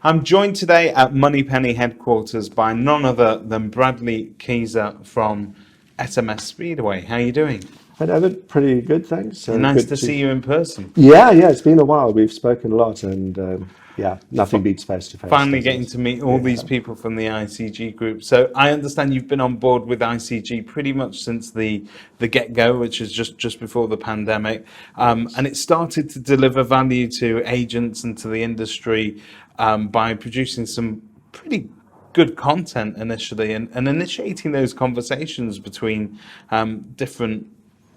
I'm joined today at Moneypenny headquarters by none other than Bradley Kieser from SMS Speedway. How are you doing? Hi David, pretty good, thanks. Nice Good to see you in person. Yeah, it's been a while. We've spoken a lot, and yeah, nothing beats face to face, Finally does getting it? to meet all these Yeah. people from the ICG group. So I understand you've been on board with ICG pretty much since the get-go, which is just before the pandemic. Yes. And it started to deliver value to agents and to the industry by producing some pretty good content initially and initiating those conversations between different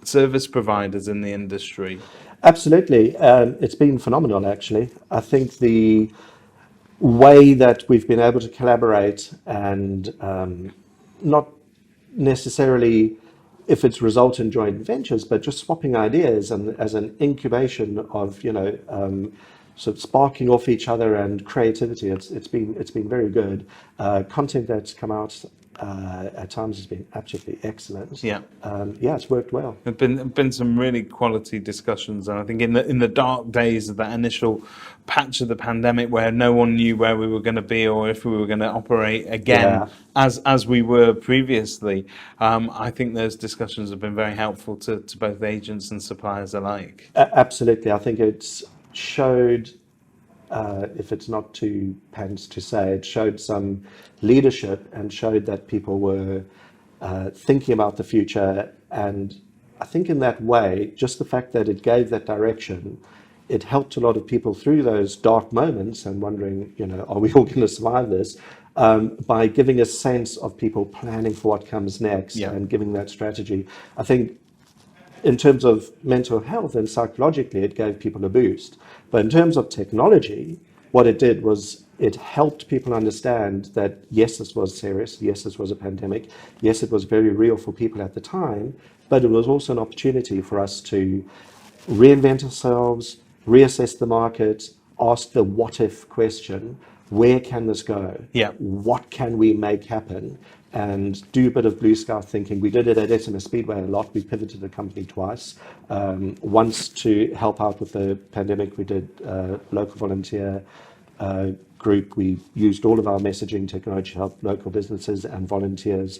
service providers in the industry. Absolutely. It's been phenomenal, actually. I think the way that we've been able to collaborate and not necessarily if it's result in joint ventures, but just swapping ideas and as an incubation of sort of sparking off each other and creativity. It's been very good. Content that's come out at times has been absolutely excellent. Yeah. Yeah, it's worked well. There've been some really quality discussions, and I think in the dark days of that initial patch of the pandemic, where no one knew where we were going to be or if we were going to operate again Yeah. as we were previously, I think those discussions have been very helpful to both agents and suppliers alike. Absolutely. I think it's showed, if it's not too pants to say, it showed some leadership and showed that people were thinking about the future. And I think in that way, just the fact that it gave that direction, it helped a lot of people through those dark moments and wondering, are we all going to survive this? By giving a sense of people planning for what comes next Yeah. and giving that strategy. I think in terms of mental health and psychologically, it gave people a boost. But in terms of technology, what it did was it helped people understand that, yes, this was serious. Yes, this was a pandemic. Yes, it was very real for people at the time. But it was also an opportunity for us to reinvent ourselves, reassess the market, ask the what if question. Where can this go? Yeah. What can we make happen? And do a bit of blue sky thinking. We did it at SMS Speedway a lot. We pivoted the company twice. Once to help out with the pandemic, we did local volunteer group. We used all of our messaging technology to help local businesses and volunteers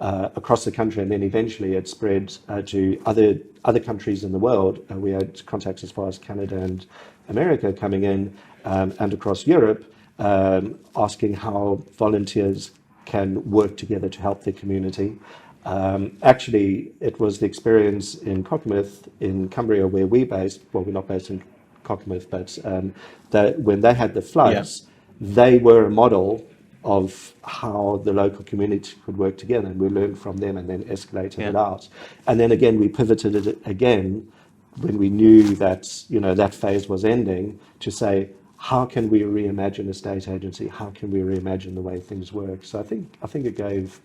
across the country, and then eventually it spread to other countries in the world. We had contacts as far as Canada and America coming in, and across Europe, asking how volunteers can work together to help their community. Actually, it was the experience in Cockermouth, in Cumbria, where we're based. Well, we're not based in Cockermouth, but when they had the floods, they were a model of how the local community could work together, and we learned from them and then escalated it out. And then again, we pivoted it again when we knew that that phase was ending, to say, how can we reimagine a state agency? How can we reimagine the way things work? So I think it gave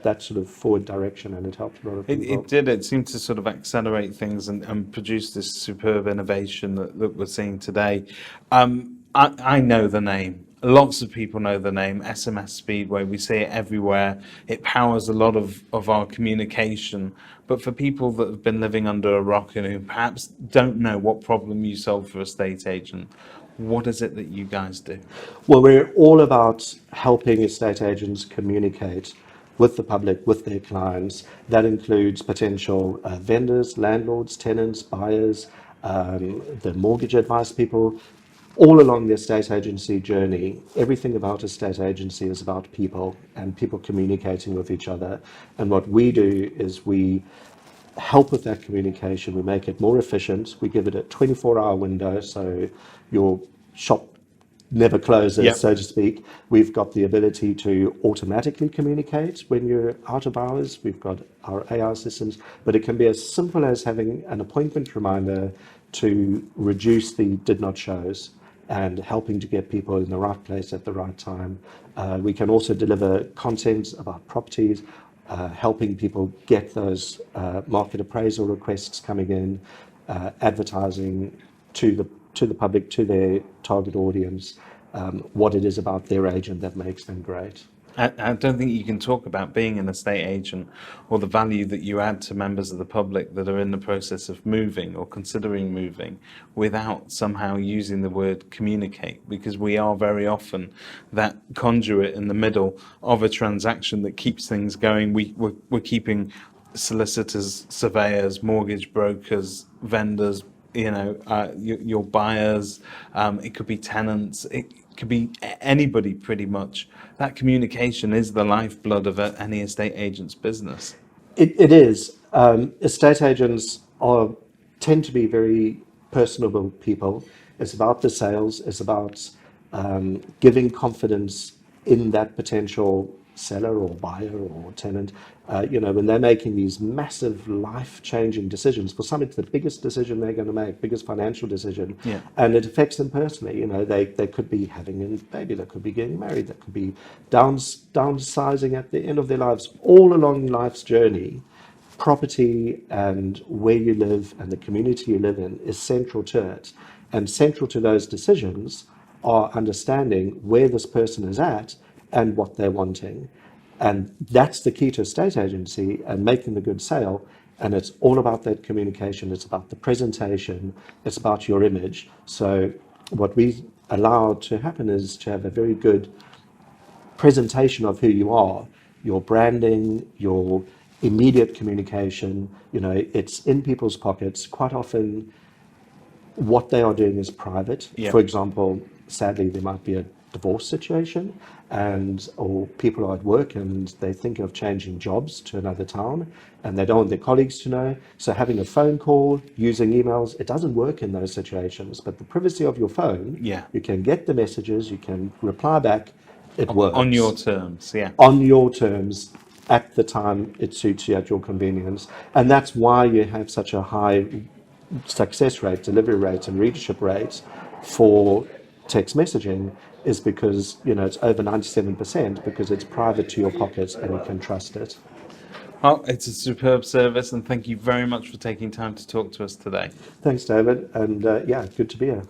that sort of forward direction, and it helped a lot of people. It did. It seemed to sort of accelerate things and produce this superb innovation that we're seeing today. I know the name. Lots of people know the name, SMS Speedway. We see it everywhere. It powers a lot of our communication. But for people that have been living under a rock and who perhaps don't know what problem you solve for a estate agent, what is it that you guys do? Well, we're all about helping estate agents communicate with the public, with their clients. That includes potential vendors, landlords, tenants, buyers, the mortgage advice people. All along the estate agency journey, everything about estate agency is about people and people communicating with each other. And what we do is we help with that communication. We make it more efficient. We give it a 24-hour window, so your shop never closes, so to speak. We've got the ability to automatically communicate when you're out of hours. We've got our AI systems, but it can be as simple as having an appointment reminder to reduce the did not shows and helping to get people in the right place at the right time. We can also deliver content about properties, helping people get those market appraisal requests coming in, advertising to the public, to their target audience, what it is about their agent that makes them great. I don't think you can talk about being an estate agent or the value that you add to members of the public that are in the process of moving or considering moving without somehow using the word communicate, because we are very often that conduit in the middle of a transaction that keeps things going. We're keeping solicitors, surveyors, mortgage brokers, vendors, your buyers, it could be tenants, it could be anybody pretty much. That communication is the lifeblood of any estate agent's business. It is. Estate agents tend to be very personable people. It's about the sales. It's about giving confidence in that potential seller or buyer or tenant. When they're making these massive life-changing decisions, for some it's the biggest decision they're going to make, biggest financial decision, Yeah. and it affects them personally. They could be having a baby, they could be getting married, they could be downsizing at the end of their lives. All along life's journey, property and where you live and the community you live in is central to it. And central to those decisions are understanding where this person is at and what they're wanting. And that's the key to estate agency and making the good sale. And it's all about that communication. It's about the presentation. It's about your image. So what we allow to happen is to have a very good presentation of who you are, your branding, your immediate communication. It's in people's pockets. Quite often, what they are doing is private. Yeah. For example, sadly, there might be a divorce situation, or people are at work and they think of changing jobs to another town, and they don't want their colleagues to know. So having a phone call, using emails, it doesn't work in those situations. But the privacy of your phone, Yeah. you can get the messages, you can reply back. It works On your terms, yeah. on your terms at the time it suits you, at your convenience. And that's why you have such a high success rate, delivery rate, and readership rate for text messaging, is because it's over 97%, because it's private to your pocket and you can trust it. Well, it's a superb service, and thank you very much for taking time to talk to us today. Thanks, David, and good to be here.